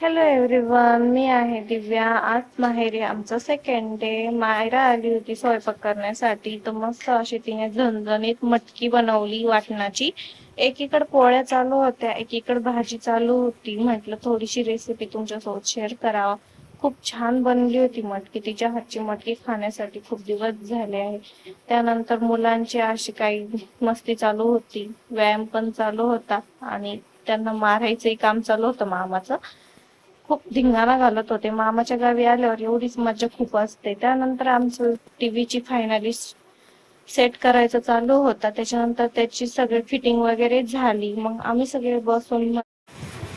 Hello everyone, मी आहे दिव्या. आज माहेरी आमचं सेकंड डे. मायरा आली होती स्वयंपाक करण्यासाठी. तर मस्त अशी तिने झणझणीत मटकी बनवली वाटणाची. एकीकडे पोळ्या चालू होत्या, एकीकडे भाजी चालू होती. म्हटलं थोडीशी रेसिपी तुमच्यासोबत शेअर करावा. खूप छान बनली होती मटकी. तिच्या हातची मटकी खाण्यासाठी खूप दिवस झाले आहे. त्यानंतर मुलांची अशी काही मस्ती चालू होती, व्यायाम पण चालू होता आणि त्यांना मारायचंही काम चालू होतं मामाचं. खूप धिंगाणा घालत होते. मामाच्या गावी आल्यावर एवढीच मजा खूप असते. त्यानंतर आमचं टीव्हीची फायनली सेट करायचं चालू होता. त्याच्यानंतर त्याची सगळी फिटिंग वगैरे झाली. मग आम्ही सगळे बसून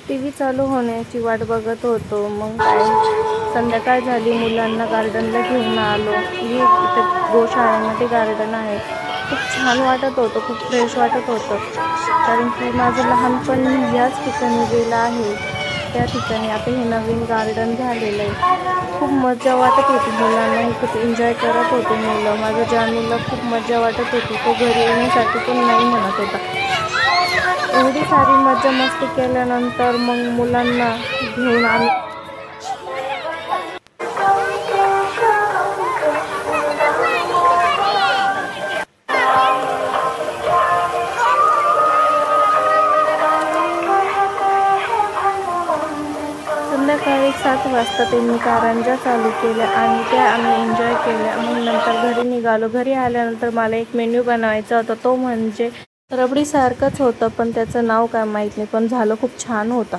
टीव्ही चालू होण्याची वाट बघत होतो. मग काय संध्याकाळ झाली, मुलांना गार्डनला घेऊन आलो. ही इथं गोशाळेमध्ये गार्डन आहे. खूप छान वाटत होतं, खूप फ्रेश वाटत होतं. कारण की माझं लहानपण याच ठिकाणी गेलं आहे. त्या ठिकाणी आता हे नवीन गार्डन झालेलं आहे. खूप मजा वाटत होती. मुलांनाही खूप एन्जॉय करत होते मुलं. माझ्या जानूला खूप मजा वाटत होती. तो घरी येण्यासाठी पण नाही म्हणत होता. एवढी सारी मजा मस्ती केल्यानंतर मग मुलांना घेऊन आम्ही संध्याकाळी 7 वाजता त्यांनी कारंज्या चालू केल्या आणि त्या आम्ही एन्जॉय केल्या. मग नंतर घरी निघालो. घरी आल्यानंतर मला एक मेन्यू बनवायचा होता. तो म्हणजे रबडीसारखंच होतं, पण त्याचं नाव काय माहीत नाही, पण झालं खूप छान होता.